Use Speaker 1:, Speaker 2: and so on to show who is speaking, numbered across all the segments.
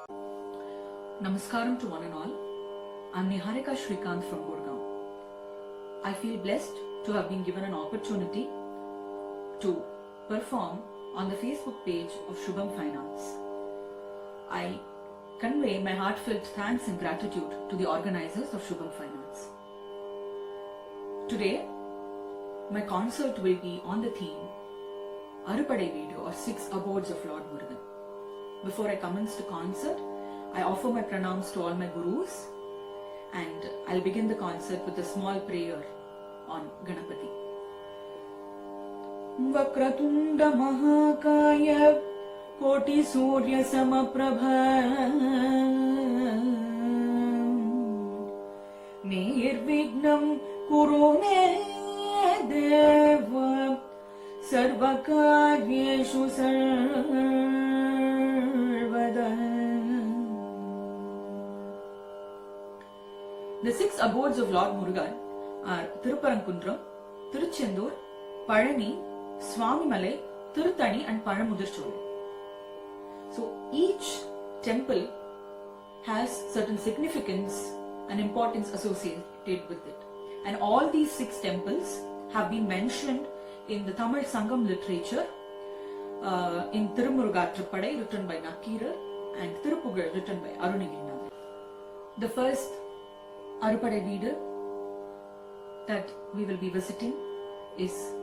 Speaker 1: Namaskaram to one and all. I'm Niharika Shrikant from Gurgaon. I feel blessed to have been given an opportunity to perform on the Facebook page of Shubham Finance. I convey my heartfelt thanks and gratitude to the organizers of Shubham Finance. Today, my concert will be on the theme Arupadai Veedu or 6 Abodes of Lord Murugan. Before I commence the concert, I offer my pranams to all my gurus and I'll begin the concert with a small prayer on Ganapati. Vakratunda Mahakaya Koti Surya Samaprabha Nirvignam Kurune Deva Sarvakaryeshu Sarvada. The 6 abodes of Lord Murugan are Thiruparankunram, Tiruchendur, Palani, Swamimalai, Tirutani and Palamudircholai. So each temple has certain significance and importance associated with it. And all these 6 temples have been mentioned in the Tamil Sangam literature in Tirumurugathrupadai written by Nakkirar and Thirupugal written by Arunagirinathar. The first Arupadai Veedu that we will be visiting is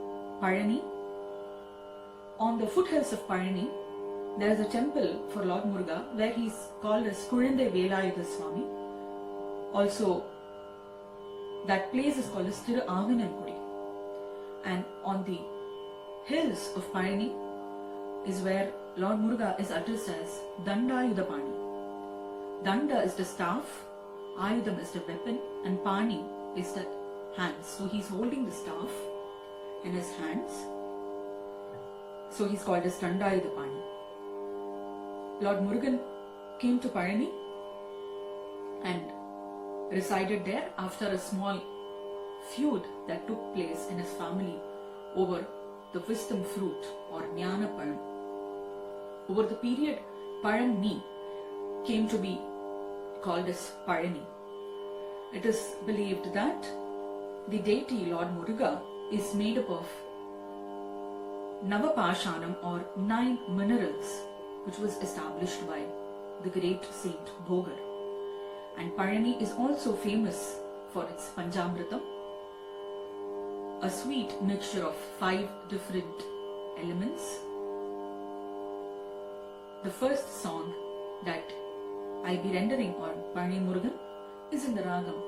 Speaker 1: Palani. On the foothills of Palani, there is a temple for Lord Muruga where he is called as Kulindai Velayuda Swami. Also, that place is called as Thiru Avinankudi. And on the hills of Palani is where Lord Muruga is addressed as Dandayudapani. Danda is the staff, Ayudam is the weapon, and Pani is the hands. So he's holding the staff in his hands. So he's called as Dandayudapani. Lord Murugan came to Palani and resided there after a small feud that took place in his family over the wisdom fruit or Jnana Palam. Over the period, Palani came to be called as Palani. It is believed that the deity Lord Muruga is made up of Navapashanam or 9 minerals, which was established by the great saint Bhogar. And Palani is also famous for its Panchamritam, a sweet mixture of 5 different elements. The first song that I'll be rendering on Palani Murugan is in the ragam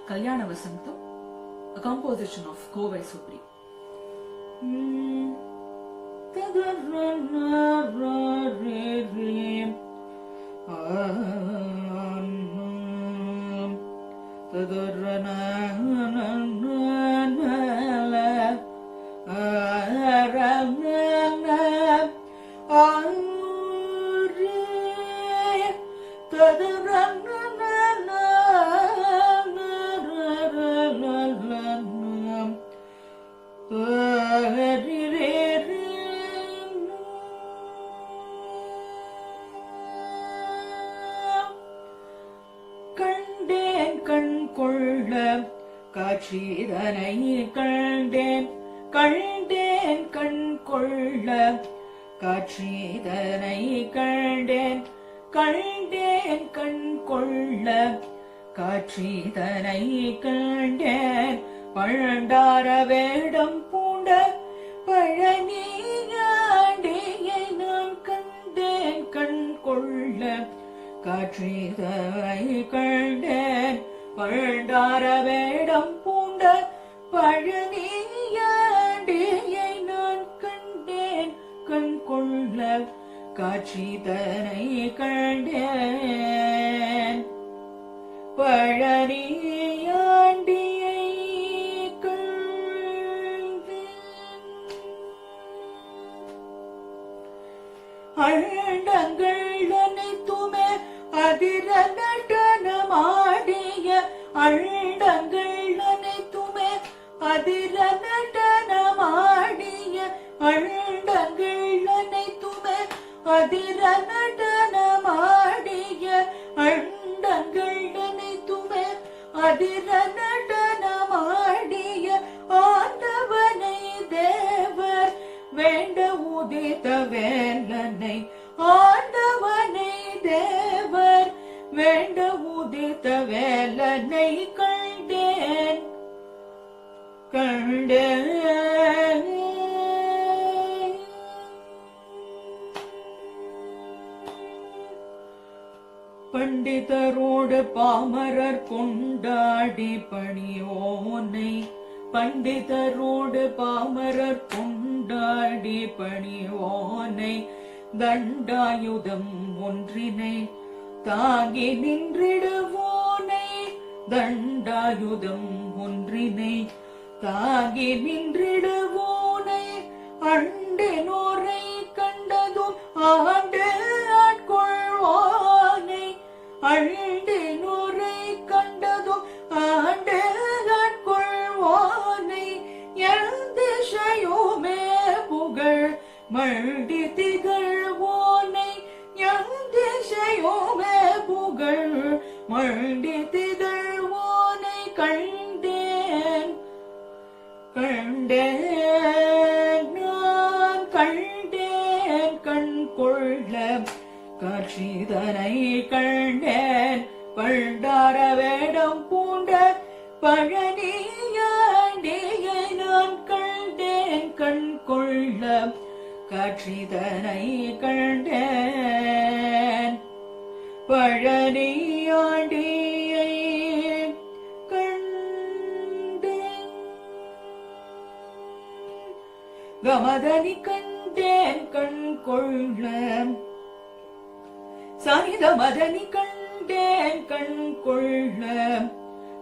Speaker 1: Kalyana Vasantam, a composition of Kovai Supri. காட்சிதனை கண்டேன் கண்டேன் கண் கொள்ள காட்சிதனை கண்டேன் கண்டேன் கண் கொள்ள காட்சிதனை கண்டேன் பழண்டார வேடம் பூண்ட பழனியாண்டியை நான் கண்டேன் கண் கொள்ள காட்சிதனை கண்டேன் பழண்டார வேடம் பூண்ட பழனியாண்டியை நான் கண்டேன் கண் கொள்ள காட்சிதனை கண்டேன் பழனியாண்டியை கண்டேன் அண்டங்கள் அனைத்துமே அதிர நடனமாடிய அண்டங்கள் அனைத்துமே அதிர நடனமாடிய அண்டங்கள் அனைத்துமே அதிர நடனமாடிய அதிர நடனமாடிய ஆண்டவனை தேவர் வேண்ட உதித்த வேலனை ஆண்டவனை தேவர் வேண்ட உதித்த வேலனை கண்டேன் கண்டேன். பண்டிதரோடு பாமரர் கொண்டாடி பணியோனை பண்டிதரோடு பாமரர் கொண்டாடி பணியோனை தண்டாயுதம் ஒன்றினை தாங்கி நின்றிடுவோனை தண்டாயுதம் ஒன்றினை தாங்கி நின்றிடுவோனை அண்டினோரை கண்டதும் ஆண்டு ஆட்கொள்வானை அண்டினோரை கண்டதும் ஆண்டு ஆட்கொள்வானை என் திசையுமே புகழ் மண்டி திகழ்வோனை என் திசையுமே புகழ் மண்டி திகழ்வோனை கண்டேன் கண்டேன் நான் கண்டேன் கண் கொள்ள காட்சிதனை கண்டேன் பண்டார வேடம் பூண்ட பழனியாண்டியை நான் கண்டேன் கண் கொள்ள காட்சிதனை கண்டேன் பழனியாண்டியை கமதனி கண்டேன் கண் கொள்ள சனித மதனி கண்டேன் கண் கொள்ள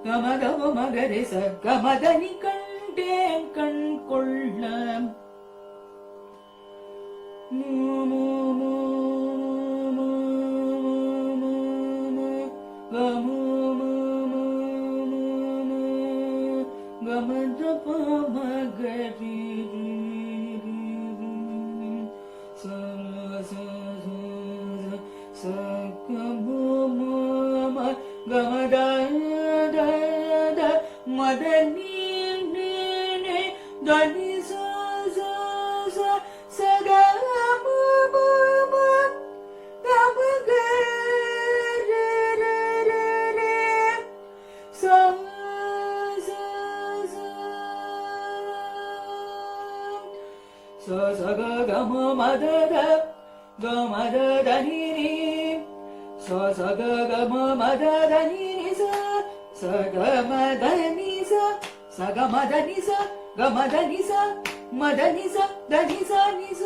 Speaker 1: கமதவ மகரிச கமதனி கண்டேன் கண் கொள்ள கமதப மகரி மதனி தனி சகம மதத கமதனி சகம மதனி சகமதனி சகமதனி கமதனி மதனி தனி நிச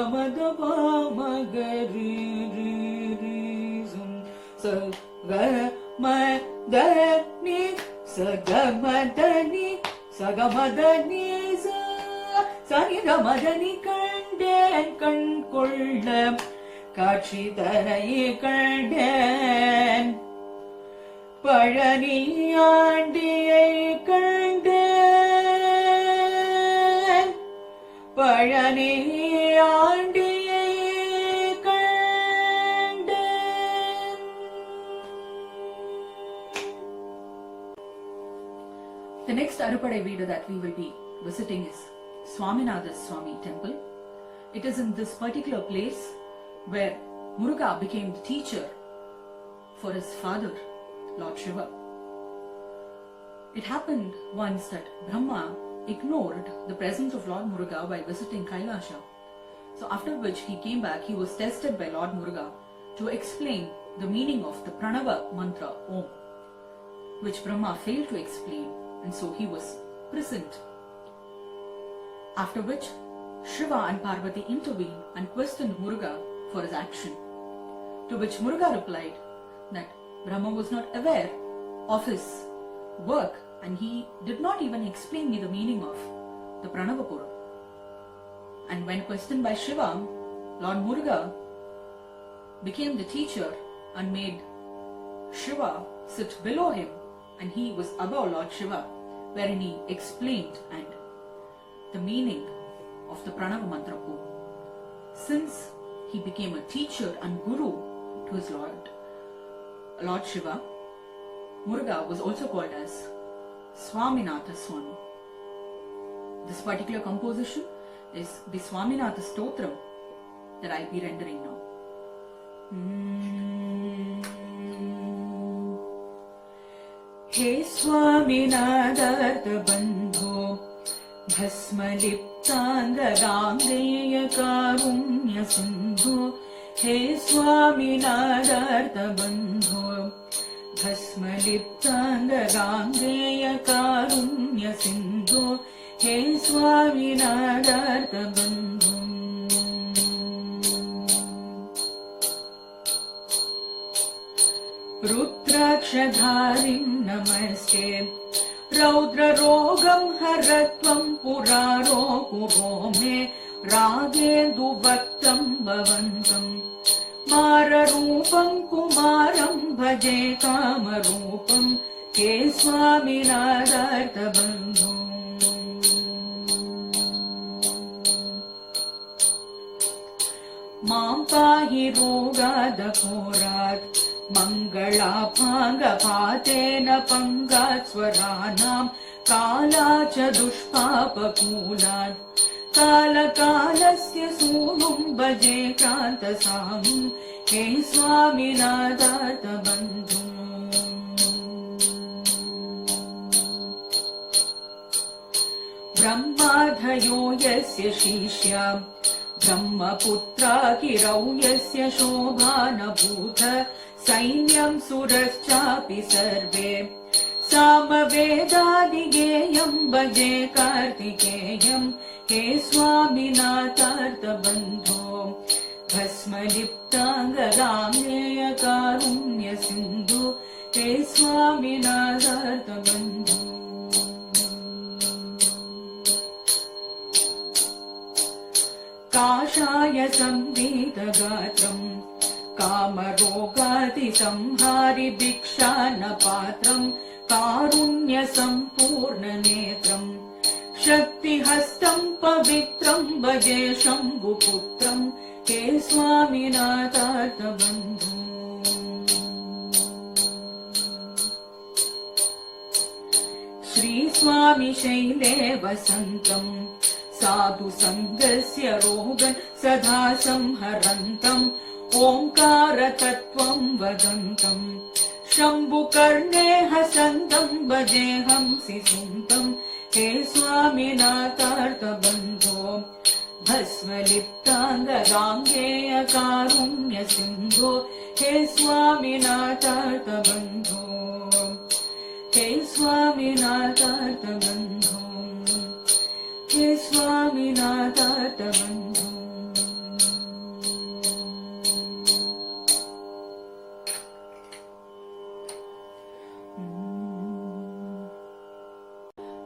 Speaker 1: கமத மகரி சகமதனி சகமதனி சகமதனி சனித மதனி கண்டேன் கண் கொள்ள காட்சி தரை கண்டேன் பழனியாண்டியை கண்டேன் பழனியாண்டியை கண்டேன். The next Arupadai Veeda that we will be visiting is Swaminatha Swami temple. It is in this particular place where Muruga became the teacher for his father, Lord Shiva. It happened once that Brahma ignored the presence of Lord Muruga while visiting Kailasha. So after which he came back, he was tested by Lord Muruga to explain the meaning of the Pranava mantra Om, which Brahma failed to explain, and so he was prisoned. After which Shiva and Parvati intervened and questioned Muruga for his action, to which Muruga replied that Brahma was not aware of his work and he did not even explain me the meaning of the Pranavapura. And when questioned by Shiva, Lord Muruga became the teacher and made Shiva sit below him and he was above Lord Shiva, wherein he explained and the meaning of the Pranava mantra Om. Since he became a teacher and guru to his Lord, Lord Shiva, Muruga was also called as Swaminatha Swami. This particular composition is the Swaminatha Stotram that I'll be rendering now. He Swaminatha Bandho Bhasmaliptanga Gangreya Karunya Sindhu. He Swaminatha Bandho Bhasmaliptanga Gangreya Karunya Sindhu. He Swaminatha Bandho. Rudrakshadharim namaste. Raudra rogam haratvam puraro kurome. Ragendu vaktam bhavantam. Mararupam kumaram bhaje kamarupam. Ke Swaminatha Bandho. Mam pahi rogada korat. Mangala Panga Patena Pangat Swaranam Kala Cha Dushpapa Kulat Kala Kalasya Sunum Bhaje Kranta Samum He Swaminatha Bandho. Brahmadhayo Yasya Shishya Brahmaputra Kirau Yasya Shobhana Bhuta Sainyam suraschapi sarve Samavedadigeyam bhaje kartikeyam He Swaminatha Bandho Bhasmaliptanga Rameya Karunya Sindhu He Swaminatha Bandho. Kashaya Samvita Gatram Kamarogati Samhari Bhikshana Patram Karunya Sampurna Netram Shakti Hastam Pavitram Bhaje Shambhu Putram He Swaminatha Bandho. Shri Swami Shaile Vasantam Sadhu Sangasya Rogan Sadha Samharantam Omkara Tattvam Vadantam Shambhu Karne Hasantam Bhajeham Sisuntam He Swaminatha Bandho Bhasmaliptanga Gangeya Karunya Sindhu He Swaminatha Bandho. He Swaminatha Bandho. He Swaminatha Bandho.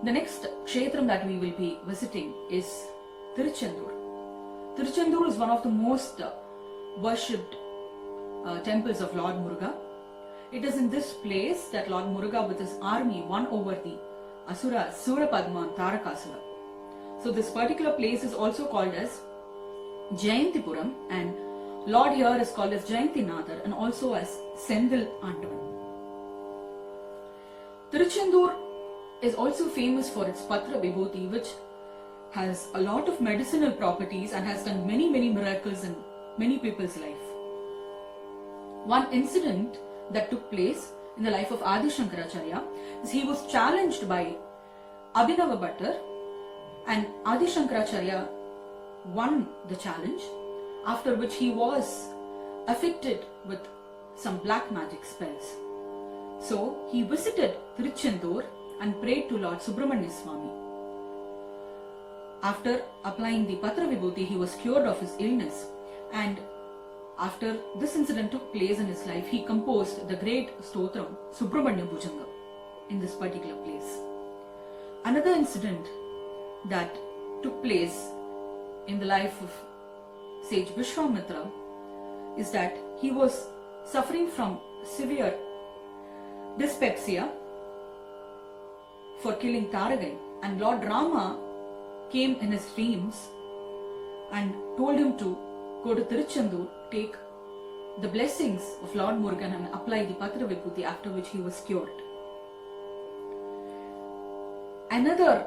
Speaker 1: The next kshetram that we will be visiting is Tiruchendur. Tiruchendur is one of the most worshipped temples of Lord Muruga. It is in this place that Lord Muruga with his army won over the Asura Surapadma and Tarakasura. So this particular place is also called as Jayantipuram, and Lord here is called as Jayantinathar and also as Sendil Andavan. Tiruchendur is also famous for its Patra Vibhuti, which has a lot of medicinal properties and has done many miracles in many people's life. One incident that took place in the life of Adi Shankaracharya is he was challenged by Abhinava Bhattar, and Adi Shankaracharya won the challenge, after which he was afflicted with some black magic spells. So he visited Tiruchendur and prayed to Lord Subramanya Swami. After applying the Patra Vibhuti, he was cured of his illness, and after this incident took place in his life, he composed the great stotram Subramanya Bhujanga in this particular place. Another incident that took place in the life of sage Vishwamitra is that he was suffering from severe dyspepsia for killing Taragai, and Lord Rama came in his dreams and told him to go to Tiruchendur, take the blessings of Lord Murugan and apply the Patra Vibhuti, after which he was cured. Another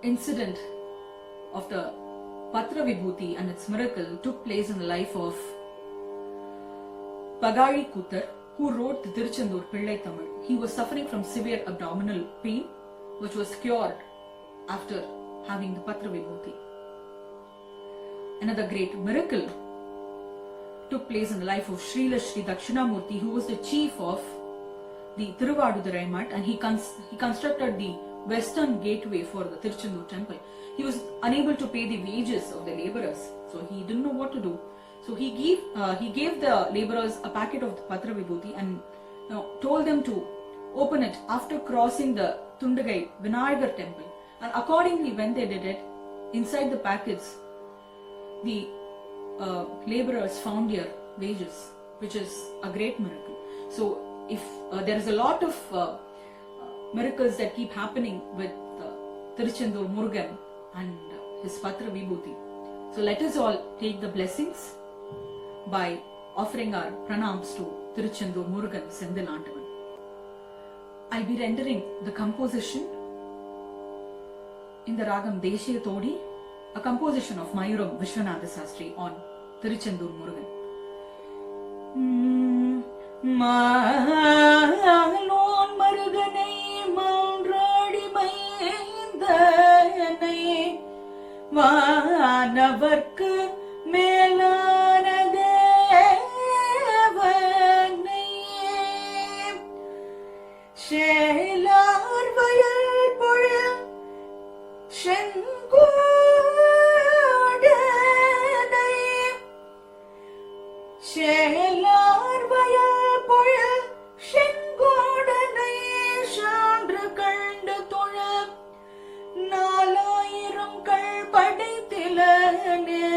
Speaker 1: incident of the Patra Vibhuti and its miracle took place in the life of Pagari Kutar, who wrote the Tiruchendur Pillai Tamil. He was suffering from severe abdominal pain, which was cured after having the Patra Vibhuti. Another great miracle took place in the life of Srila Sri Dakshinamurti, who was the chief of the Thiruvadurai Mutt, and he constructed the western gateway for the Tiruchendur temple. He was unable to pay the wages of the laborers, so he didn't know what to do. So he gave the laborers a packet of the Patra Vibhuti and told them to open it after crossing the Tundagai Vinayagar temple. And accordingly, when they did it, inside the packets, the laborers found their wages, which is a great miracle. So if there is a lot of miracles that keep happening with Tiruchendur Murugan and his Patra Vibhuti. So let us all take the blessings by offering our pranams to Tiruchendur Murugan Sendil Aandavan. I'll be rendering the composition in the Ragam Deshiya Todi, a composition of Mayuram Vishwanatha Sastri on Tiruchendur Murugan. Malon Muruganai Malradi Mayendanai Vanavarku Melana Devanai Shelar Vayal Pura Shengudanai Shelar Vayal Pura Shengudanai Chandra Kanda Tora Nalayiram Kalpadi Tilane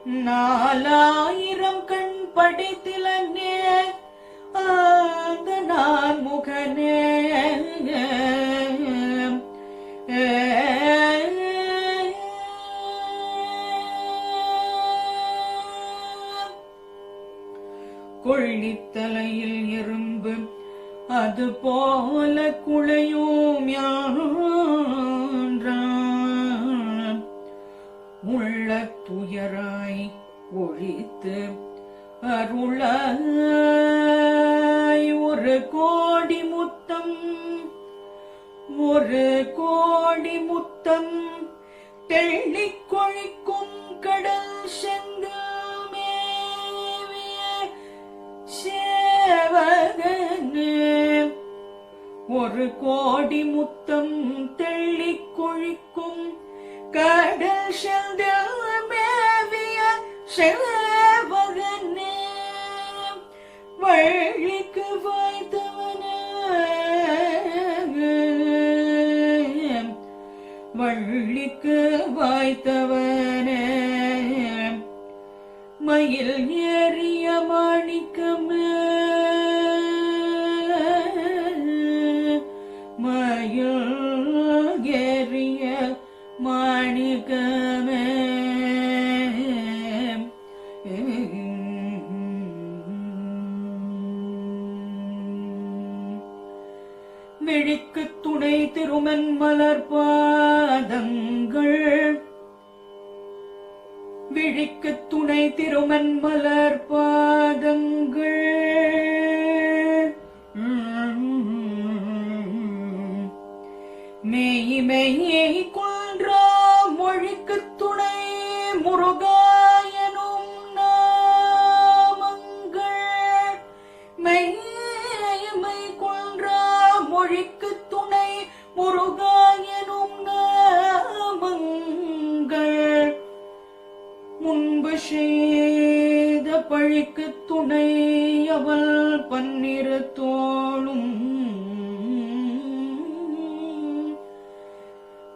Speaker 1: Nalayiram Kalpadi Tilane Andanan Mukhane கொள்ளித்தலையில் எறும்பு அது போல குழையும் யான்றான் உள்ள துயராய் ஒழித்து அருளாய் ஒரு கோடி முத்தம் தெள்ளிக் கொழிக்கும் கடல் செந்தில் மேவிய சேவகனே ஒரு கோடி முத்தம் தெள்ளிக் கொழிக்கும் கடல் செந்தில் மேவிய சேவகனே வள்ளிக்கு வாய்த்தவனே வள்ளிக்கு வாய்த்தவனே மயில் ஏறிய மாணிக்கமே மயில் ஏறிய மாணிக்கமே விழிக்கு துணை திருமன் மலர் பாதங்கள் விழிக்கு துணை திருமன் மலர் பாதங்கள் மெய்யை கொன்றா மொழிக்கு துணை முருகாயனும் நாமங்கள் மெய்மை கொன்றா மொழிக்கு துணை முருகாயனும் நாமங்கள் முன்பு செய்த பழிக்கு துணை அவள் பன்னிரு தோளும்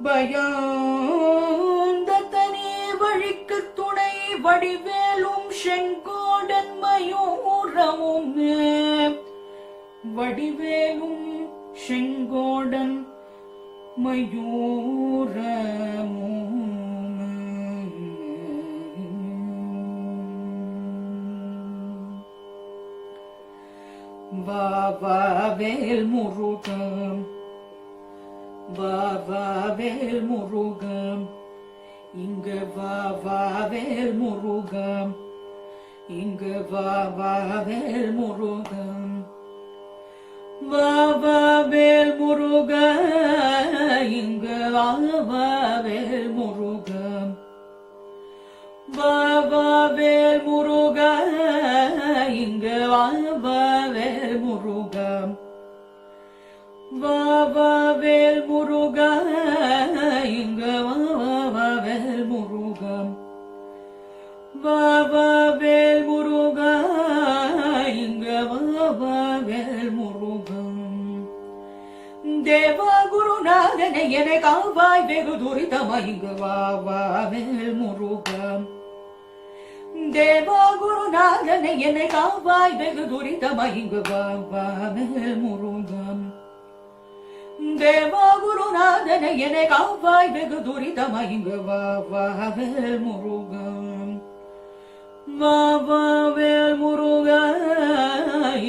Speaker 1: பயாந்த தனி வழிக்கு துணை வடிவேலும் செங்கோடன் மயூரமும் வடிவேலும் செங்கோடன் மயூரமும் வா வா வேல் முருகன், வா வா வேல் முருகன், இங்கு வா வா வேல் முருகன், இங்கு வா வா வேல் முருகன், வா வா வேல் முருகன், இங்கு வா வா வேல் முருகன், வா வா வேல் முருகன், இங்கு வா வா வேல் முருகன், வா வா வேல் முருகன், இங்கு வா வா வேல் முருகன், வா வா வேல் முருகன், இங்கு வா வா வேல் முருகன். தேவா குருநாதனை என காவாய் வெகு துரிதமா இங்கு வா வா வேல் முருகன், தேவா குருநாதனை என காவாய் வெகு துரிதமா இங்கு வா வா வேல் முருகன், தேவா குருநாதனை என காவாய் வெகு துரிதமா இங்கு வா வா வேல் முருகன், வா வா வேல் முருகன்,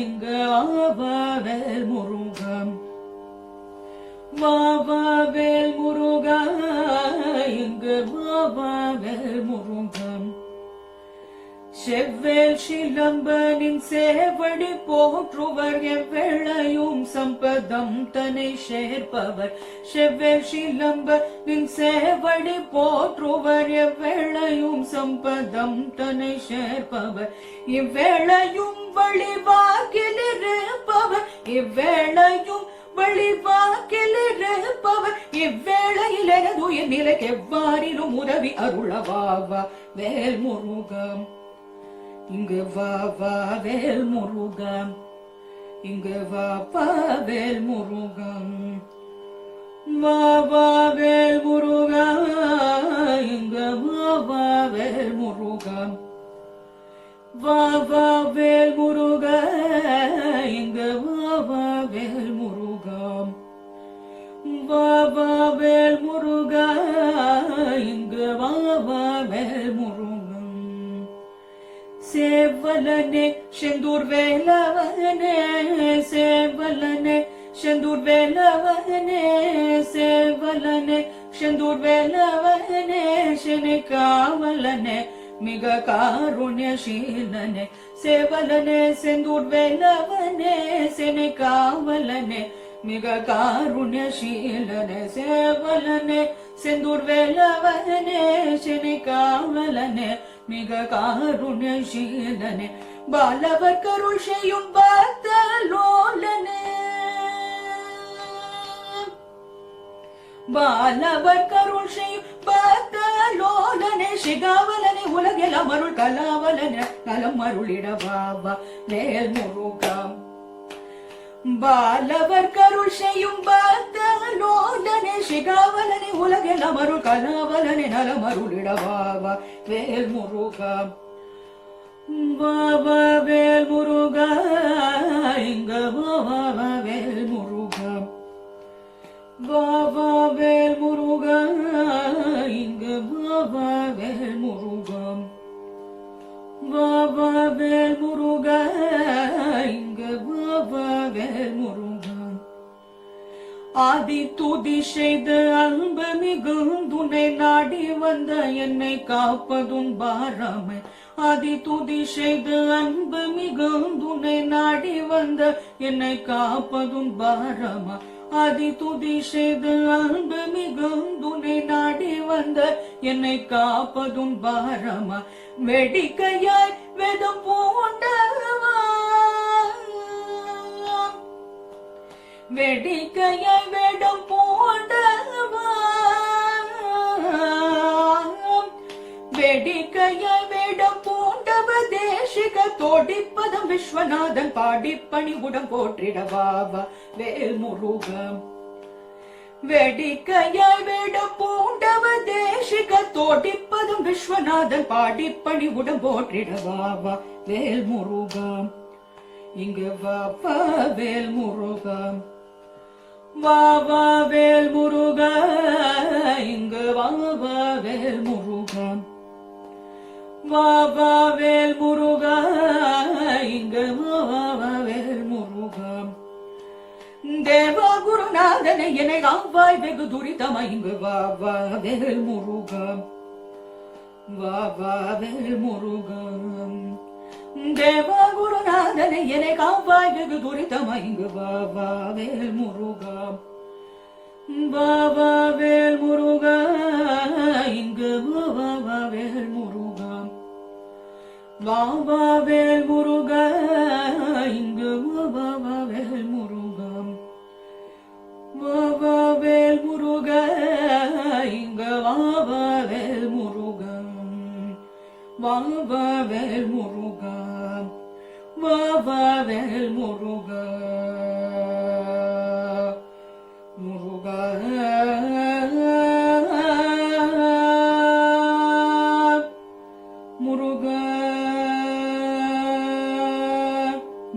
Speaker 1: இங்கு வா வா வேல் முருகன், வா வா வேல் முருகன், இங்கு வா வா வேல் முருகன். செவ்வேல் சிலம்பனின் சேவடி போற்றுவர் எவ்வேளையும் சம்பதம் தன்னை சேர்ப்பவர், செவ்வேல் சிலம்பனின் சேவடி போற்றுவர் எவ்வேளையும் சம்பதம் தன்னை சேர்ப்பவர், இவ்வேளையும் வழிவாக்கில் இருப்பவர், இவ்வேளையும் வழிவாக்கில் இருப்பவர், இவ்வேளையில் எனதுயிர் நிலைக்கு எவ்வாறிலும் உதவி அருளவாவா வேல் முருகன், இங்கு வா வா வேல் முருகன், இங்கு வா வா வேல் முருகன், வா வா வேல் முருகன், இங்கு வா வா வேல் முருகன், வா வா வேல் முருகன், இங்கு வா வா வேல் முருகன், வா வா வேல் முருகன், இங்கு வா வா வேல் முருகன். சேவலனே செந்தூர் வேலவனே, சேவலனே செந்தூர் வேலவனே, சேவலனே செந்தூர் வேலவனே, செனை காவலனே மிக காருண்யசீலனே, சேவலனே செந்தூர் வேலவனே, செனை காவலனே மிக காருண்யசீலனே, சேவலனே செந்தூர் வேலவனே, செனை காவலனே மிக காருண்யசீலனே, பாலவர் கருள் செய்யும் பக்தலோலனே, பாலவர் கருள் செய்யும் பக்தலோலனே, சிகாவலனே உலகெல்லாம் அருள் கலாவலனே நலம் அருளிடவாவா வேல் முருகன், பாலவர் கருள் செய்யும் பக்தலோலனே, சிகாவலனே உலகெல்லாம் அருள் கலாவலனே நலம் அருளிடவாவா வேல் முருகன், வா வா வேல் முருகன், இங்கு வா வா வேல் முருகன், வா வா வேல் முருகன், இங்கு வா வா வேல் முருகன், வா வா வேல் முருகன், இங்கு வா வா வேல் முருகன். ஆதி துதி செய்து அன்பு மிகுந்துனை நாடி வந்த என்னை காப்பதும் பாராமை, ஆதி துதி செய்து அன்பு மிகுந்துனை நாடி வந்த என்னை காப்பதும் பாராமா, ஆதி துதி செய்து அன்பு மிகுந்துனை நாடி வந்த என்னை காப்பதும் பாரமா, வேடிக்கையாய் வேதம் பூண்டவா, வேடிக்கையாய் வேடம் பூண்டவா, வேடிக்கையாய் வேடம் பூண்டவ தேசிக தோடிப்பதம் விஸ்வநாதன் பாடிப்பணி உடம் போற்றிடவாவா வேல் முருகன், வேடிக்கையாய் வேடம் பூண்டவ தேசிக தோடிப்பதம் விஸ்வநாதன் பாடிப்பணி உடம் போற்றிடவாவா வேல் முருகன், இங்கு வா வா வேல் முருகன், வா வா வேல் முருகன், இங்கு வா வா வேல் முருகன், வா வா வேல் முருகன், இங்கு வா வா வேல் முருகன். தேவா குருநாதனை என்னை காவாய் வெகு துரிதமைங்கு வா வா வேல் முருகா வா வா வேல் முருகா தேவா குருநாதனை என்னை காவாய் வெகு துரிதமைங்கு வா வா வேல் முருகா வா வா வேல் முருகா இங்கு வா வா வேல் முருகா வா வா வேல் முருகா இங்கு வா வா வேல் முருகா வா வா வேல் முருகா இங்கு வா வா வேல் முருகா வா வா வேல் முருகா வா வா வேல் Muruga Muruga Muruga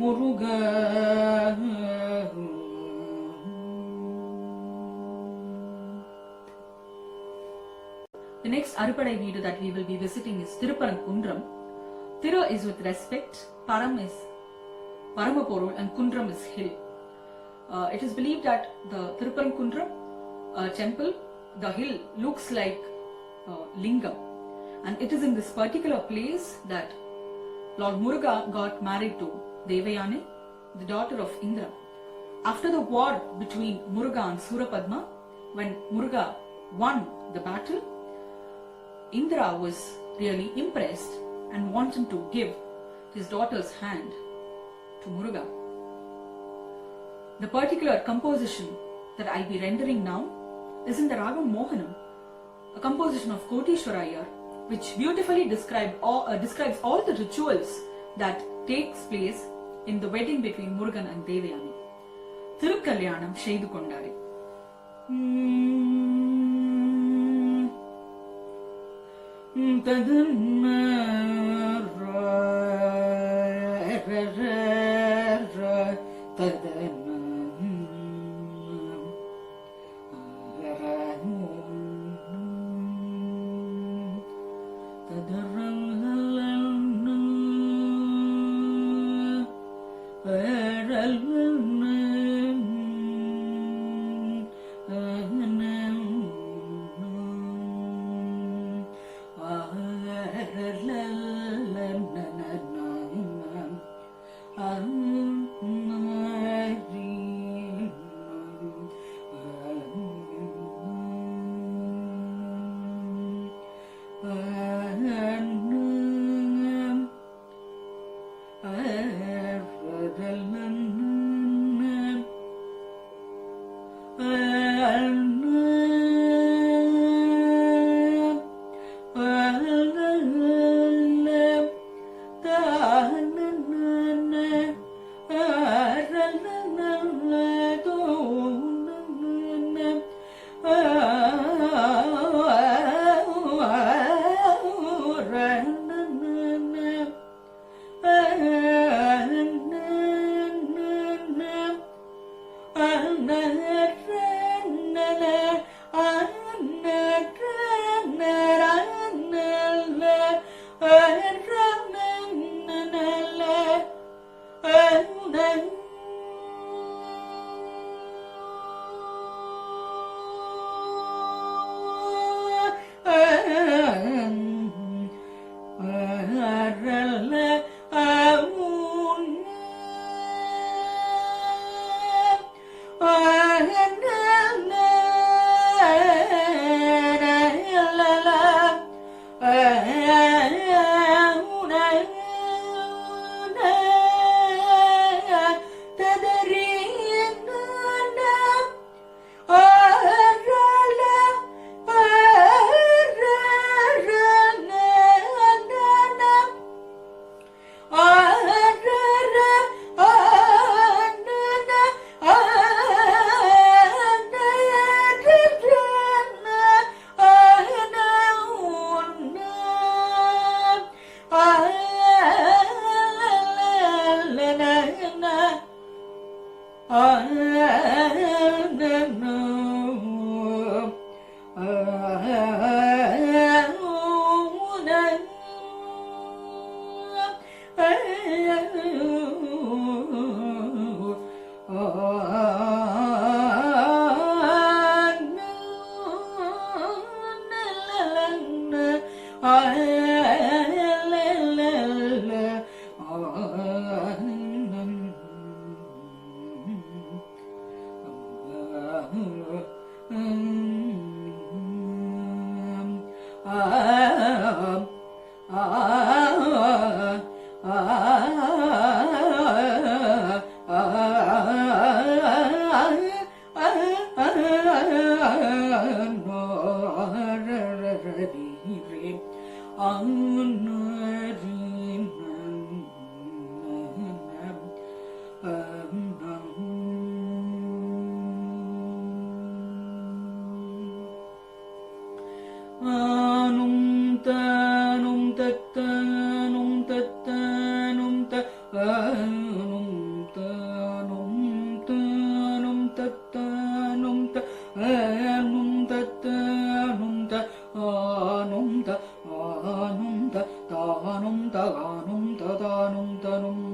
Speaker 1: Muruga. The next Arupadai Veedu that we will be visiting is Tiruparankundram. Thiru is with respect, Param is Paramaporul, and Kundram is hill. It is believed that the Tiruparankundram temple, the hill looks like lingam, and it is in this particular place that Lord Muruga got married to Devayani, the daughter of Indra. After the war between Muruga and Surapadma, when Muruga won the battle, Indra was really impressed and wanted to give his daughter's hand to Muruga. The particular composition that I'll be rendering now is in the Ragam Mohanam, a composition of Koteshwarayar, which beautifully describes all the rituals that takes place in the wedding between Murugan and Devayani. Thirukalyanam Sheidu Kondare. தத்தானும் தானும் தானும் தத்தானும் தானும் தத்தானும் தானும் தானும் தானும்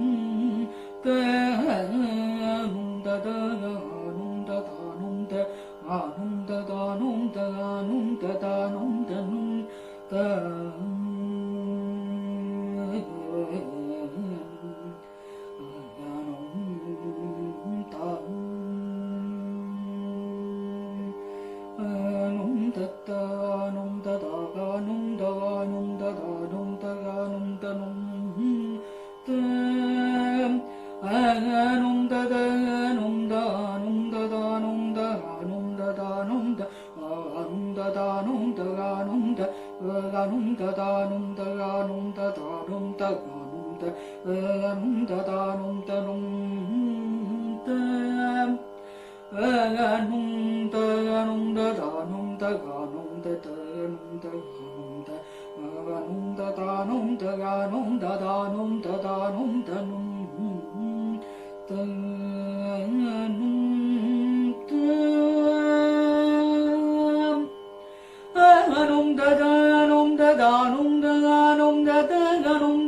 Speaker 1: தானும்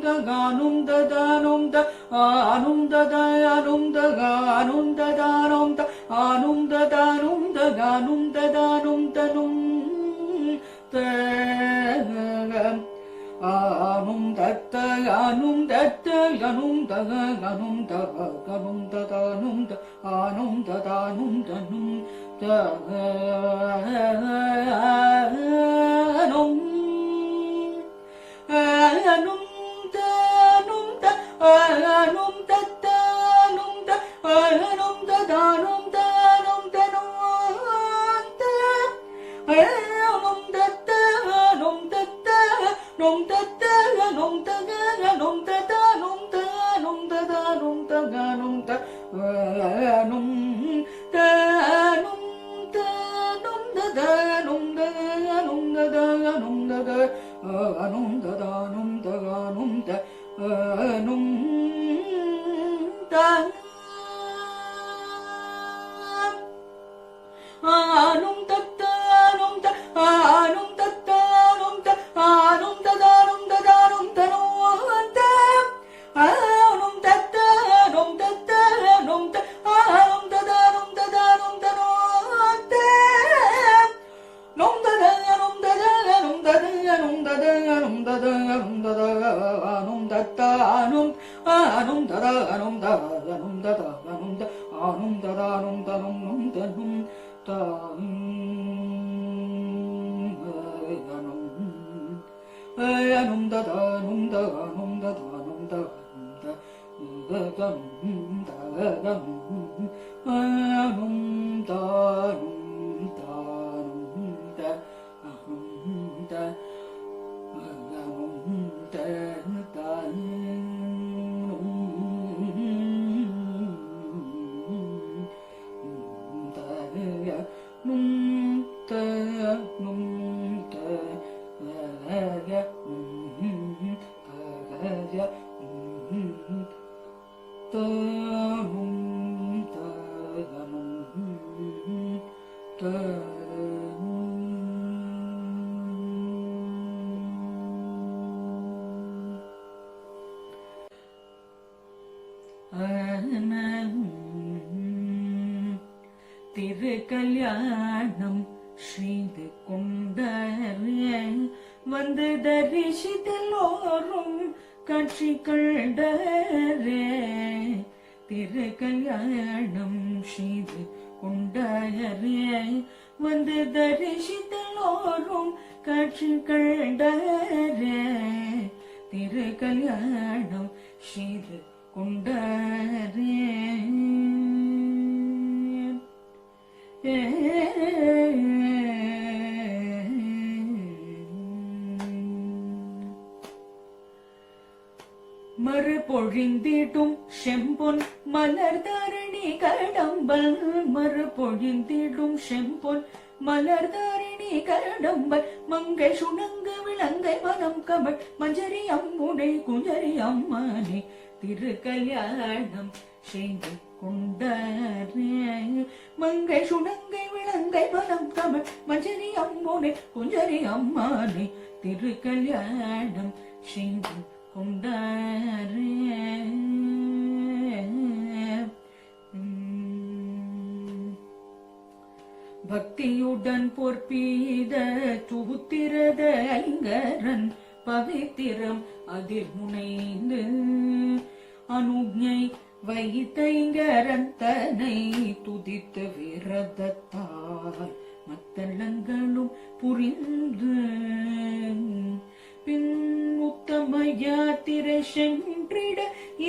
Speaker 1: ததானும் தனும் தானும் ததானும் ததானும் தானும் ததானும் தானும் ததானும் தனும்
Speaker 2: திருக்கல்யாணம் ஸ்ரீது கொண்டரே வந்து தரிசித்தலோரும் காட்சி கண்டரே. திருக்கல்யாணம் ஸ்ரீது கொண்டரே வந்து தரிசித்தலோரும் காட்சி கண்டரே. திருக்கல்யாணம் ஸ்ரீது கொண்டரே. மறுபொழிந்திடும் செம்பொன் மலர் தரணி கடம்பல். மறுபொழிந்திடும் செம்பொன் மலர் தரணி கரடம்பர் மங்கை சுணங்க விளங்கை மனம் கமழ் மஞ்சரி அம்முனை குஞ்சரி அம்மானே திருக்கல்யாணம் செய்து கொண்டாரே. மங்கை சுணங்கை விளங்கை மனம் கமழ் மஞ்சரி அம்முனை குஞ்சரி அம்மானே திருக்கல்யாணம் செய்து கொண்டாரே. பக்தியுடன் பொற்பீத சுத்திரத ஐங்கரன் பவித்திரம் அதில் முனைந்து அனுஜை வைத்தைங்கரன் தன்னை துதித்து விரதத்தால் மத்தளங்களும் புரிந்து பின் உத்தம யாத்திரை சென்றிட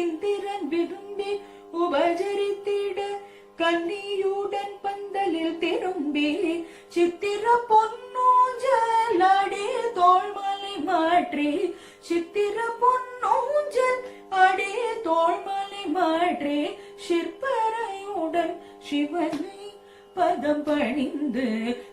Speaker 2: இந்திரன் விரும்பி உபசரித்திட கன்னியுடன் பந்தலில் திரும்பி சித்திர பொன்னூஞ்சலாடி தோள்மலை மாற்றி சித்திர பொன்னூஞ்சல் அடி தோள்மலை மாற்றி சிற்பரையுடன் சிவனை பதம் பணிந்து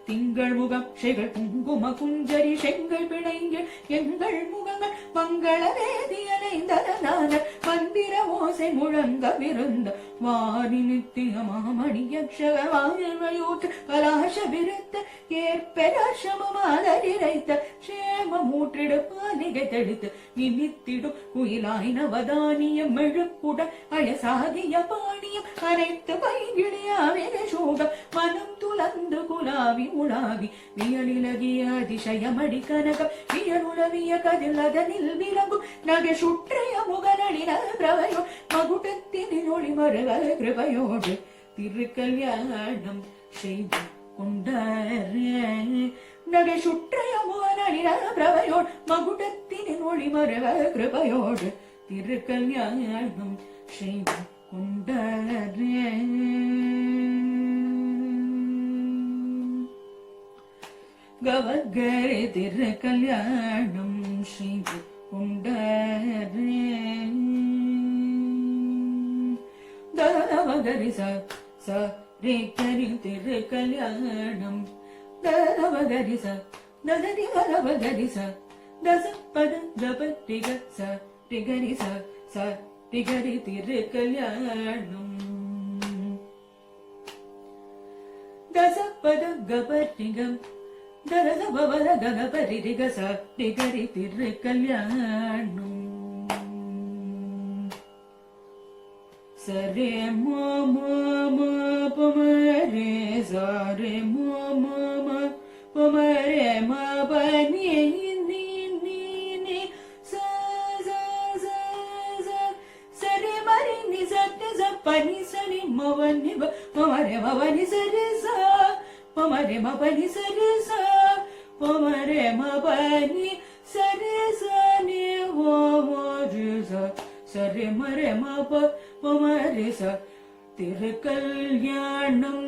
Speaker 2: திங்கள் முகம் செகள் குங்கும குஞ்சரி செங்கல் பிணைங்கள் எங்கள் முகங்கள் மங்கள வேதியலைந்ததனான மந்திர ஓசை முழங்கவிருந்த வாரி நித்திய மாமணி யக்ஷக வாயுற்று பலாச விருத்த ஏற்பெராசமமாதரிரைத்த சேம மூற்றிடு பாலிகை தெளித்து நிமித்திடும் குயிலாய் நவதானியம் மெழுக்குடன் அயசாகிய பாணியம் அனைத்து பைகிழியாவின சூடம் மனம் துலந்து குலாவி உலாவி வியலிலகிய அதிசயமடி கனகம் வியலுலவிய கதில் அதனில் விளங்கும் நகை சுற்றைய முகநளின பிரவையோ மகுடத்தின் ஒளி மருவ கிருபையோடு திருக்கல்யாணம் செய்து கொண்டாரே. நகை சுற்றைய முகநளின பிரவையோடு மகுடத்தின் ஒளி மருவ கிருபையோடு திருக்கல்யாணம் செய்து கொண்டாரே. கவகரி திருக்கல்யாணம் செய்து கொண்டாரே. தவகரி ச ரே கரி திருக்கல்யாணம் தவகரி ச தரி வரவகரி ச தச பத தப டிக ச டிகரி ச ச டிகரி திருக்கல்யாணம் தச பத கப டிகம் தரத பவத கணபதி திகச டிகரி திருக்கல்யாணம் சரே மம பமரே சரே மம பமரே மபனி நீ நீ நீ ச ச ச ச சரே மரி நி சத்ய ச பனி சரி மவனி மமரே மவனி சரி ச பமரே மபனி சரி ச பமரே மபனி சரி ச நி ஓ மரி ச சரி மரே மப பமரே ச திருக்கல்யாணம்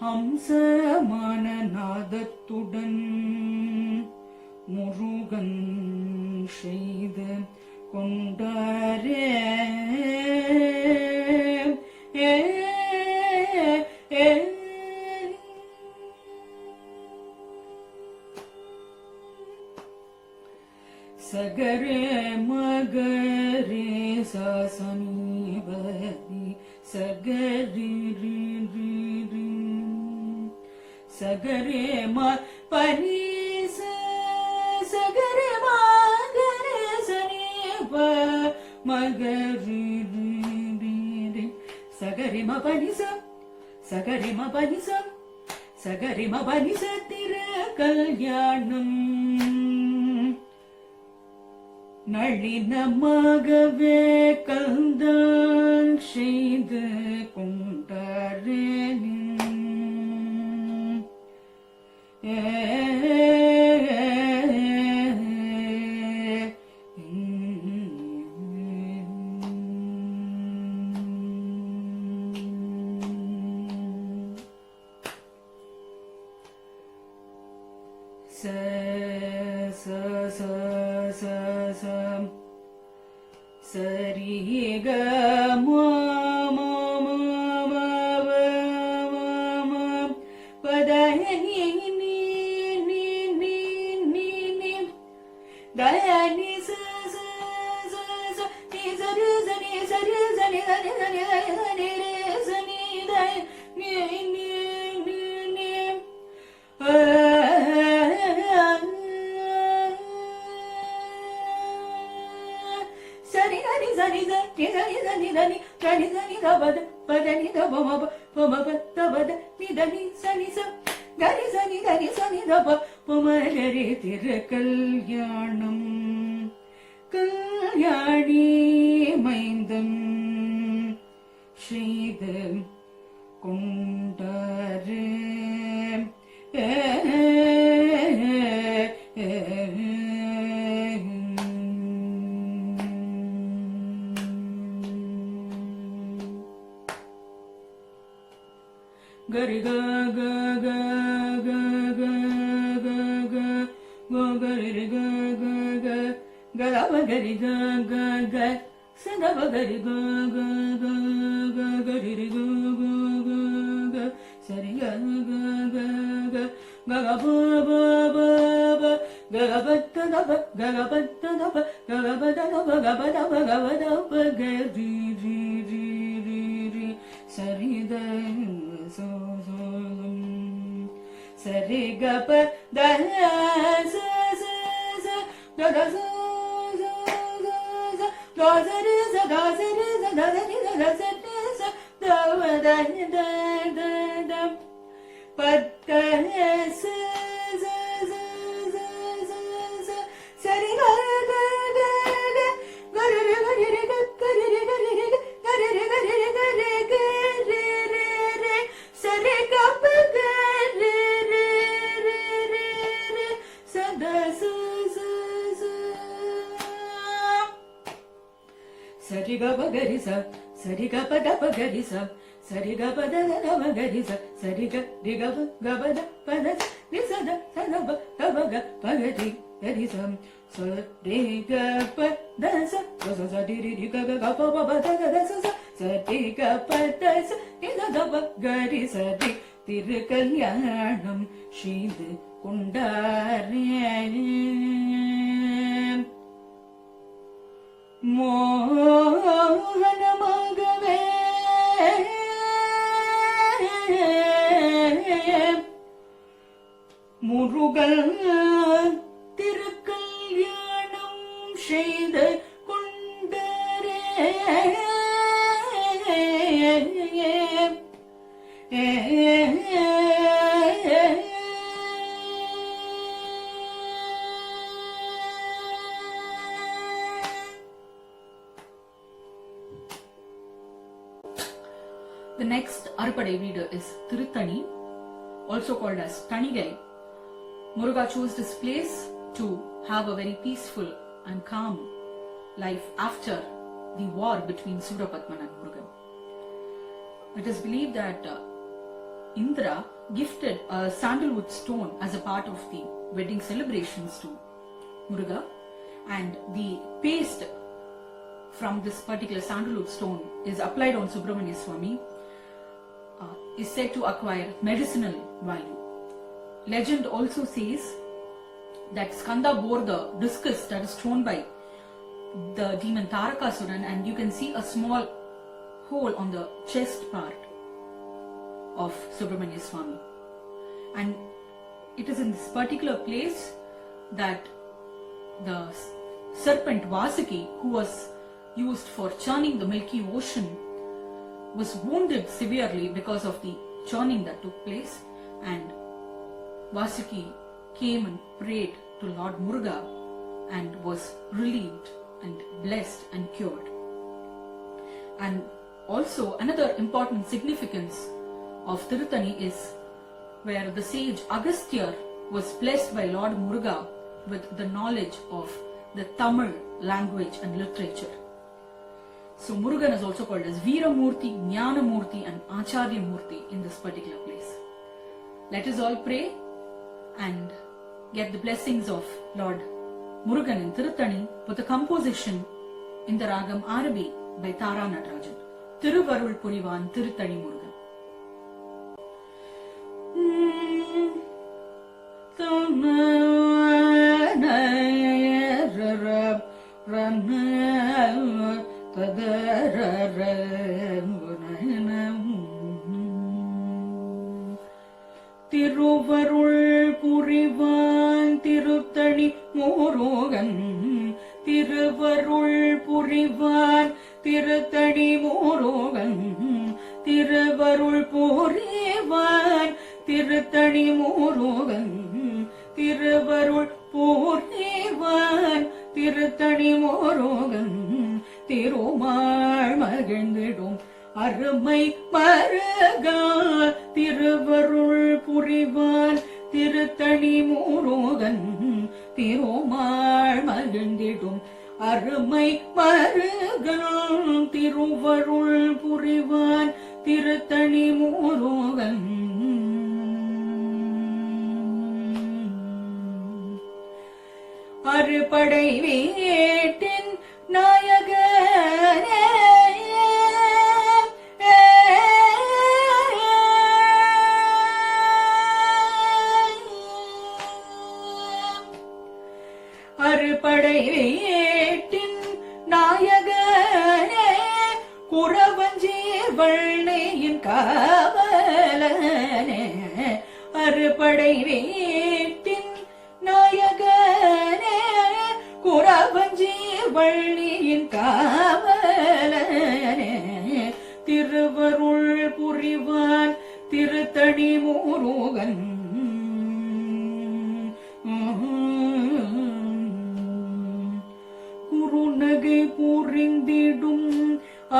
Speaker 2: ஹம்சமான நாதத்துடன் முருகன் செய்து கொண்டாரே. சகரே மகரே சசனீவதி சகரி சகரே ம பனி சகரே மகரே சனீவ மகரி சகரி ம பனி சகரி ம பனி சகரி ம பனி திருக்கல்யாணம் நளினமாகவே கந்தான் செய்து கொண்டாரே. ச ச ச ச ச சரி க ம ம ம ம dani sa sa sa sa ni sa re sa ni sa re sa ni sa ni sa ni sa ni sa ni re sa ni da ni ni ni ni sari sari sari sari sari sari sari sari sari da ba da ba da ni da ba ma ba ma ba da ba da ni da ni sari sa gari sani gari sani da ba ma re திரு கல்யாணம் கல்யாணி மைந்தன் ஸ்ரீது கொண்டாரு gari ga ga ga ga ga ga ga go gari ga ga ga ga ga gari ga ga ga sa da ba gari ga ga ga ga gari ga ga ga ga sa ri ga ga ga ga ga ga ba ba ba ba ga ga ba ta da ba ga ga ba ta da ba ga ga ba da da ba ga ba da ba ga ba da ba ga ri ri ri ri ri sa ri da so so sa re ga pa da sa sa sa da da sa sa sa da sa re sa da sa re sa da sa re sa da sa re sa da da da da da pa da sa sa sa sa sa sa sa re ga ga ga ga ga re re ga re ga ga re re ga re re ga re re ga re re ga re ga re re sa re ga pa ga re re re re re sa da sa sa sa sa re ga pa ga re sa ri ga pa da pa ga re sa ri ga pa da da pa ga re sa ri ga pa da pa da ni sa da ba ga pa ga re sa ri ga pa da sa sa ri ri ga ga pa pa da da sa sa ri ga pa da sa ni da ba ga re sa ri திரு கல்யாணம் செய்து கொண்டாரே மோகனமாகவே முருகன் திருக்கல்யாணம் செய்து கொண்டாரே
Speaker 1: The next Arupadai reader is Thiruthani, also called as Tanigai. Muruga chose this place to have a very peaceful and calm life after the war between Surapadman and Murugan. It is believed that Indra gifted a sandalwood stone as a part of the wedding celebrations to Muruga, and the paste from this particular sandalwood stone is applied on Subramanya Swami, is said to acquire medicinal value. Legend also says that Skanda bore the discus that is thrown by the demon Tarakasuran, and you can see a small hole on the chest part of Subramanya Swami. And it is in this particular place that the serpent Vasuki, who was used for churning the Milky Ocean, was wounded severely because of the churning that took place, and Vasuki came and prayed to Lord Muruga and was relieved and blessed and cured. And also another important significance of Thiruthani is where the sage Agastya was blessed by Lord Muruga with the knowledge of the Tamil language and literature. So Murugan is also called as Veeramurti, Jnanamurti and Acharya Murti in this particular place. Let us all pray and get the blessings of Lord Murugan in Thiruthani with a composition in the Ragam Arabi by Tara Natarajan. Thiruvarul Purivan Thiruthani Murugan.
Speaker 2: திருவருள் புரிவான் திருத்தணி முருகன், திருவருள் புரிவான் திருத்தணி முருகன், திருவருள் புரிவான் திருத்தணி முருகன், திருவருள் புரிவான் திருத்தணி முருகன், திருமால் மகிழ்ந்திடும் அருமை மருகா, திருவருள் புரிவான் திருத்தணி முருகன், திருமால் மகிழ்ந்திடும் அருமை மருகா, திருவருள் புரிவான் திருத்தணி முருகன். அறுபடை வீட்டின் நாயகனே, அறுபடை வீட்டின் நாயகனே, குறவஞ்சீர் வள்ளியின் காவலனே, அறுபடை வீட்டின் நாயகனே, குறவஞ்சீர் வள்ளியின் காவலனே, திருவருள் புரிவான் திருத்தணி முருகன். குறுநகை புரிந்திடும்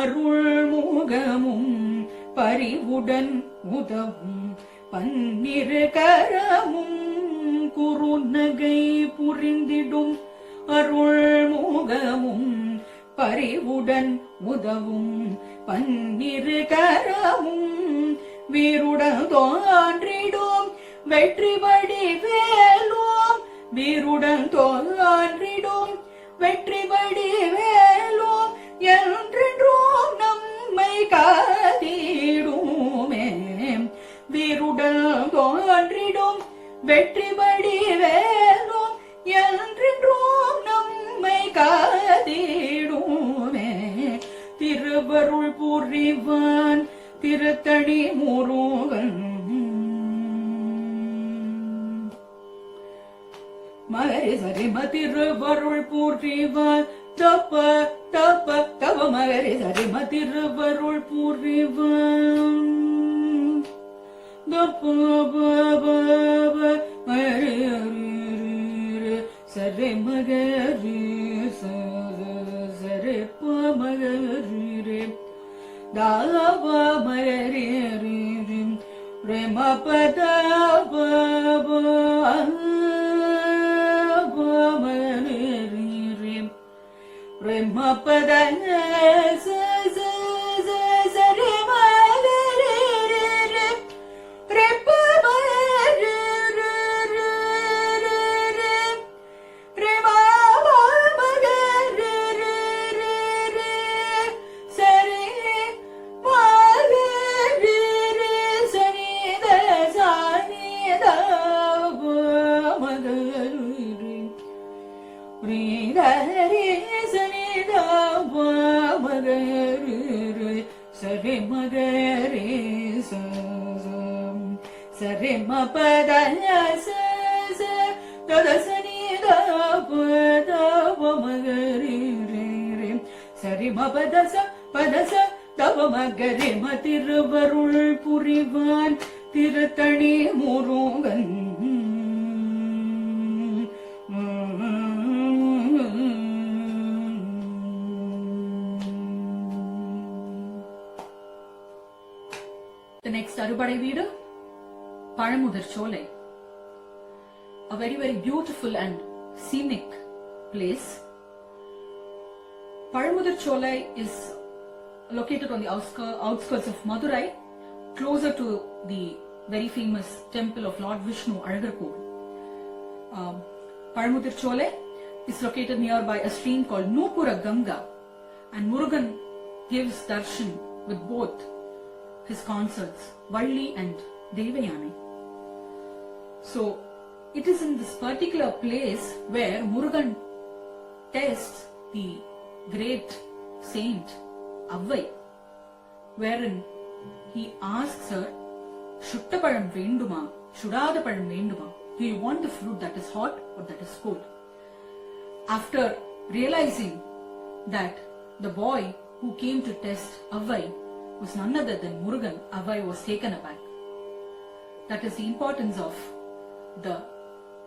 Speaker 2: அருள் முகமும் பரிவுடன் உதவும் பன்னிரு கரமும், குறுநகை புரிந்திடும் அருள் முகமும் பரிவுடன் உதவும் பன்னிரு கரமும், வீருடன் தோன்றிடும் வெற்றி வடிவேலும், வீருடன் தோன்றிடும் வெற்றி வடிவேலும், என்றென்றும் நம்மை காத்திடுமே, வீருடன் தோன்றிடும் வெற்றி வடிவேலும், என்றென்றும் நம்மை காத்திடுமே, திருவருள் புரிவான் திருத்தணி முருகன். மகரி சரிம திருவருள் புரிவான் தப்ப தப்ப தவ, மகரி சரிம திருவருள் புரிவான் தப்ப மகரி சரி மகரி சரி மகரி தாவ மகரி பிரேம பத பிரேம பத சரி மகரி ரெப்ப மகரி சரி மகரி சரி மபத ததசனி மகரி சரி மபதச பதச தவ மகரி திருவருள் புரிவான் திருத்தணி முருகன்.
Speaker 1: The next அறுபடை வீடு Pazhamudhir Solai, a very beautiful and scenic place. Pazhamudir Cholai is located on the outskirts of Madurai, closer to the very famous temple of Lord Vishnu, Alagarpur. Pazhamudir Cholai is located nearby a stream called Nupura Ganga, and Murugan gives darshan with both his consorts, Valli and Devayani. So, it is in this particular place where Murugan tests the great saint Avvai, wherein he asks her, Shuttapalam venduma, Shudadapalam venduma, do you want the fruit that is hot or that is cold? After realizing that the boy who came to test Avvai was none other than Murugan, Avvai was taken aback. That is the importance of the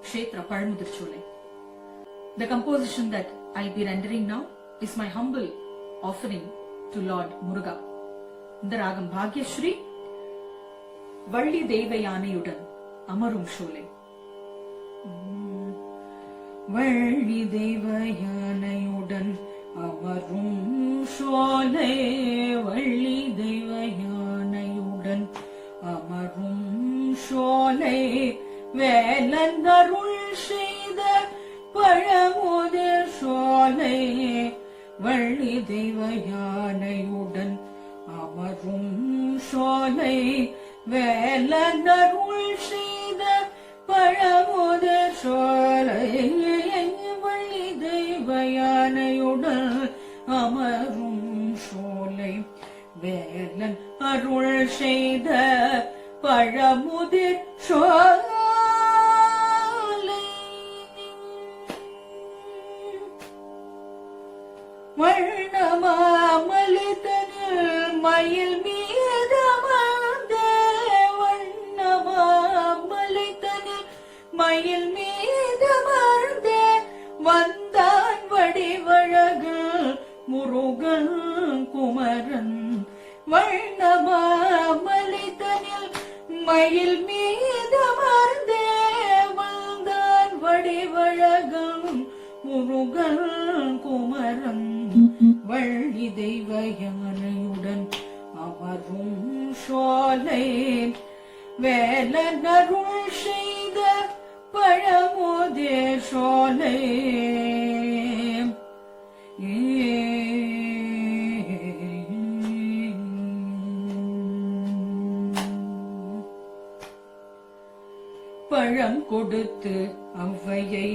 Speaker 1: Kshetra Pazhamudircholai. The composition that I'll be rendering now is my humble offering to Lord Muruga. இந்த ராகம் பாக்யஸ்ரீ, வள்ளி தெய்வ யானையுடன் அமரும் சோலை.
Speaker 2: வள்ளி தெய்வ யானையுடன் அமரும் சோலை, வள்ளி தெய்வ யானையுடன் அமரும் சோலை, வேலந்தருள் செய்த பழமுதிர் சோலை, வள்ளி தெய்வ யானையுடன் அமரும் சோலை, வேலந்தருள் செய்த பழமுதிர் சோலை, வள்ளி தெய்வ யானையுடன் அமரும் சோலை, வேலன் அருள் செய்த பழமுதிர் சோலை, வண்ணமாமலிதனில் மயில் மீதமர்ந்த, வண்ணமாமலிதனில் மயில் மீதமர்ந்த, வந்தான் வடிவழகு முருகன் குமரன், வண்ணமாமலிதனில் மயில் மீதமர்ந்த, வந்தான் வடிவழகன் முருகன் குமரன், வள்ளி தெய்வ யானையுடன் அமரும் சோலை, வேலனருள் செய்த பழமுதிர் சோலை, பழம் கொடுத்து அவ்வையை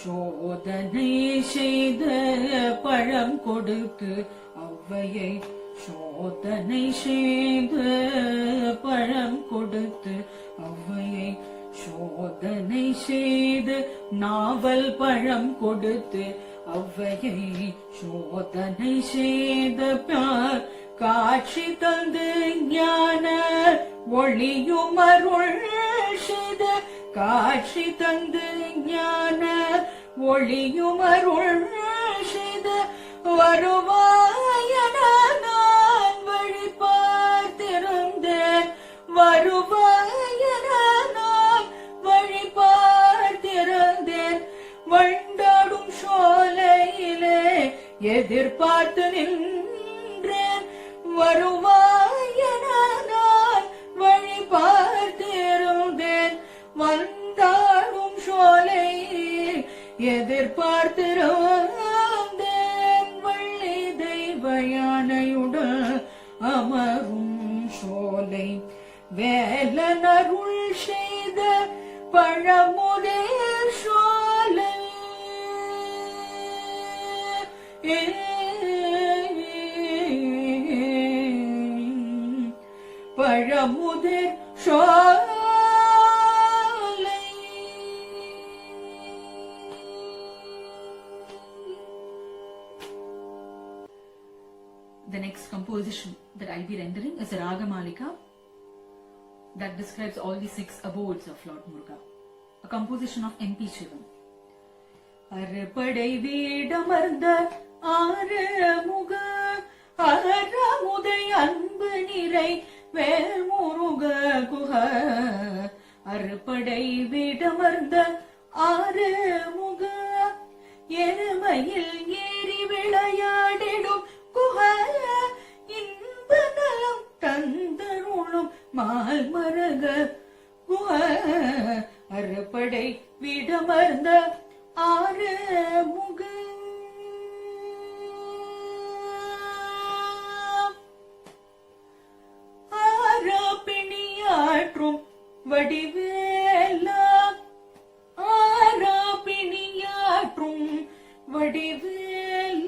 Speaker 2: சோதனை செய்த, பழம் கொடுத்து அவ்வையை சோதனை செய்த, பழம் கொடுத்து அவ்வையை சோதனை செய்து, நாவல் பழம் கொடுத்து அவ்வையை சோதனை செய்த, காட்சி தந்து ஞான ஒளியும் அருள் செய்த, காட்சி தந்து ஞான ஒளியும் அருள் செய்த, வருவாயன நான் வழி பார்த்திருந்தேன், வருவாயன நான் வழி பார்த்திருந்தேன், வண்டாடும் சோலையிலே எதிர்பார்த்து நின்றேன், வருவாயன நான் வழி பார்த்திருந்தேன், வந்தாடும் சோலை எதிர்பார்த்திருந்தேன், வள்ளி தெய்வ யானையுடன் அமரும் சோலை, வேலனருள் செய்த Pazhamudhir Solai, Pazhamudhir Solai.
Speaker 1: The next composition that I'll be rendering is a Ragamalika that describes all the 6 abodes of Lord Muruga, a composition of M.P. Shivam.
Speaker 2: அறுபடை வீடமர்ந்த ஆறுமுக அறமுதை அன்பு நிறை வேல்முருக குஹ, அறுபடை வீடமர்ந்த ஆறுமுக, எருமையில் ஏறி விளையாடிடும் குஹ, இன்ப நலம் தந்தருளும் மால் மரக குஹ, அறுபடை வீடமர்ந்த ஆறுமுக, ஆராபிணியாற்றும் வடிவேலா, ஆராபிணியாற்றும் வடிவேலா,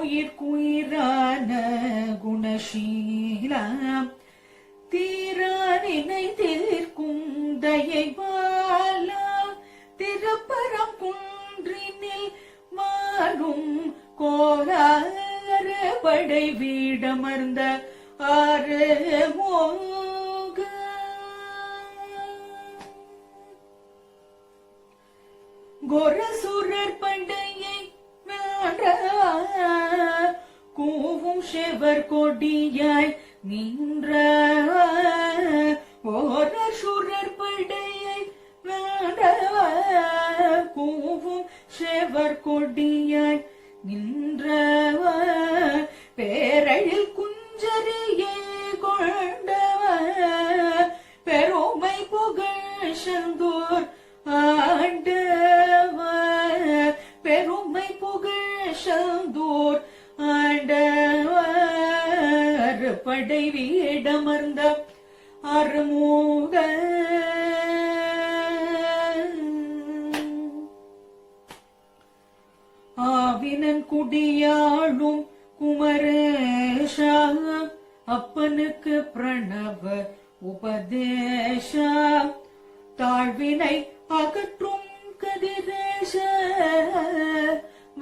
Speaker 2: உயிர்க்குயிரான குணசீலா தீரானினை தீர்க்கும் தயைவாலா திருப்பரம் குன்றினில் வாழும் கோலார படை வீடமர்ந்த ஆறு மோக கோரசுரர் பண்டையை கூவும் செவர் கொடியாய் நின்ற கோரசுரர் பண்டையை கூவும் செவர் கொடியாய் நின்ற பேரழில் குஞ்சரியே கொண்டவ பெருமை புகழ் செந்தூர் ஆண்டவ பெருமை புகழ் செந்தூர் ஆண்டவர் படை வீடமர்ந்த அருமூக ஆவினன் குடியாளும் குமரேஷா அப்பனுக்கு பிரணவ உபதேசா தாழ்வினை அகற்றும் கதிரேஷ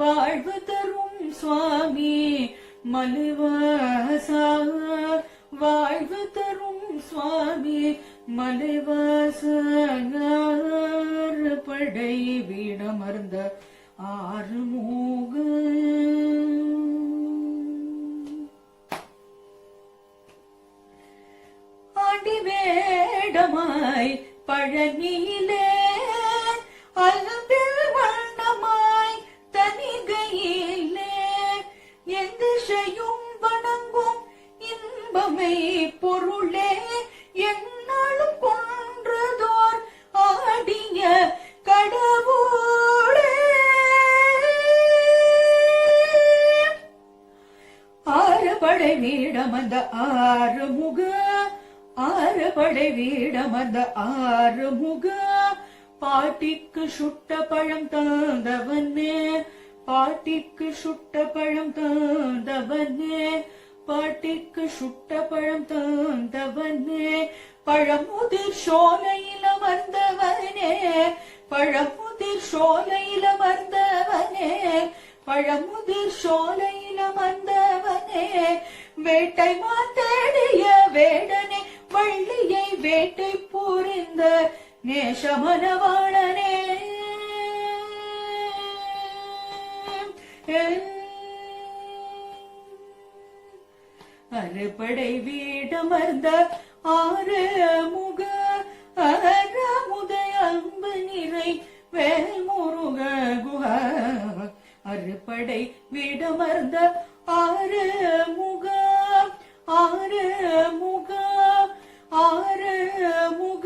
Speaker 2: வாழ்வு தரும் சுவாமி மலிவாசா வாழ்வு தரும் சுவாமி மலிவாசர் படை வீடமர்ந்த ஆறுமுக ஆண்டி வேடமாய் பழனியிலே அலம்பில் வண்ணமாய் தனிகையிலே எந்த செய்யும் வணங்கும் இன்பமை பொருளே என்னாலும் கொன்றதோர் ஆடிய கடவுளே ஆறு படை வீடமந்த ஆறுமுக ஆறு படை வீடமந்த ஆறுமுக பாட்டிக்கு சுட்ட பழம் தந்தவனே பாட்டிக்கு சுட்ட பழம் தந்தவனே பாட்டிக்கு சுட்ட பழம் தந்தவனே பழமுதிர் சோலையில வந்தவனே பழமுதிர் சோலையில வந்தவனே பழமுதிர் சோலையில வந்தவனே வேட்டை மாத்தடிய வேடனே வள்ளியை வேட்டை புரிந்த நேசமனவாளனே அறுபடை வீடமர்ந்த ஆறு முக அறமுதை அன்பு நிறை வேல் முருக குஹ அறுபடை வீடமர்ந்த ஆறு முக ஆறு முக ஆறு முக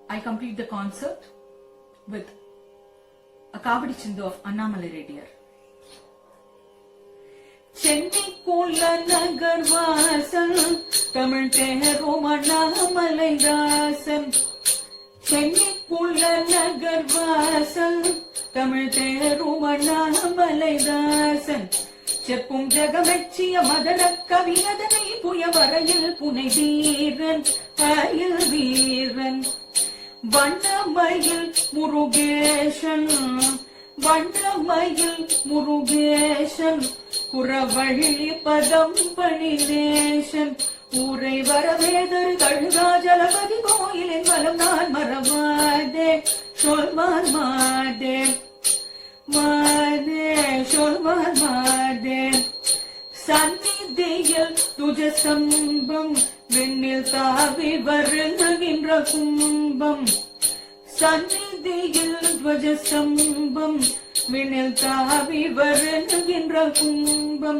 Speaker 1: I complete the concert with a Kavadi Chindu of Annamalai Rediyar.
Speaker 2: சென்னைக்குள்ள நகர்வாசல் Tamil தேரும் அண்ணாமலை தாசன் சென்னைக்குள்ள நகர்வாசல் தமிழ் தேரும் அண்ணாமலை தாசன் செப்பும் ஜெகமெச்சிய மதன கவியதனை புய வரையில் புனை வீரன் அயல் வீரன் வண்ணமயில் முருகேசன் வண்ணமயில் முருகேசன் குறவள்ளி பதம் பணிநேசன் ஊரை வரவேதர் கழுகாஜலபதி கோயிலின் வலம் நான் மறவாதே சொல்வான் மாதே மாதே சொல்வான் மாதே சந்நிதியில் துஜ சம்பம் விண்ணில் தாவி வருகின்ற கும்பம் சந்நிதியில் துவஜ சம்பம் விண்ணில் தாவி வருகின்ற கும்பம்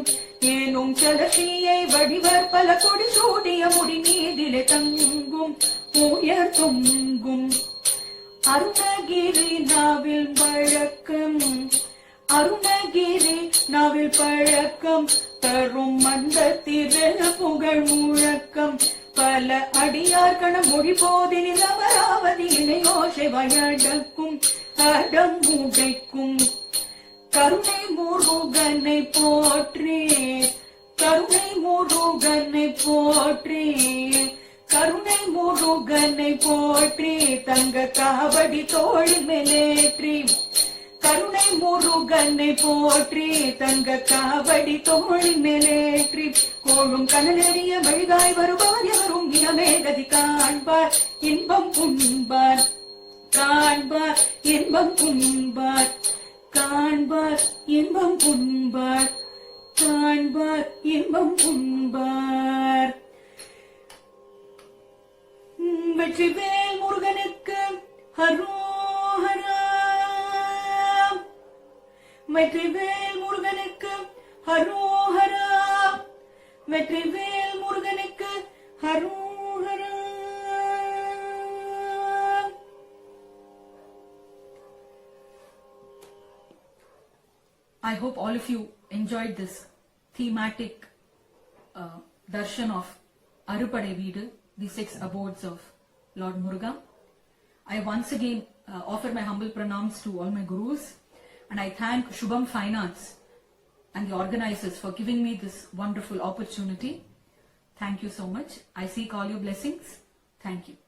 Speaker 2: ஏனும் சலசியை வடிவர் பல கொடி சூடிய முடி மீதிலே தங்கும் உயர் தொங்கும் அருணகிரி நாவில் பழக்கம் அருணகிரி நாவில் பழக்கம் தரும் மந்த திரு புகழ் முழக்கம் பல அடியார்கண மொழி போதினில் அமராவதி இணையோசை வயடக்கும் அடங்குடைக்கும் கருணை முருகனை போற்றி கருணை முருகனை போற்றி கருணை முருகனை போற்றி தங்க காவடி தோழி மேலேற்றி கருணை முருகனை போற்றி தங்க காவடி தோழி மேலேற்றி கோழும் கனலெறிய வழிகாய் வருவார் எவரும் இனமே கதி காண்பார் இன்பம் புண்பார் காண்பார் இன்பம் புண்பார் காண்பார் இன்பம் புண்பார் காண்பார் இன்பம் புண்பார் வெற்றிவேல் முருகனுக்கு ஹரோஹரா வெற்றிவேல் முருகனுக்கு ஹரோஹரா வெற்றிவேல் முருகனுக்கு ஹரோஹரா.
Speaker 1: I hope all of you enjoyed this thematic darshan of Arupadai Veedu, the 6 abodes of Lord Muruga. I once again offer my humble pranams to all my gurus, and I thank Shubham Finance and the organizers for giving me this wonderful opportunity. Thank you so much. I seek all your blessings. Thank you.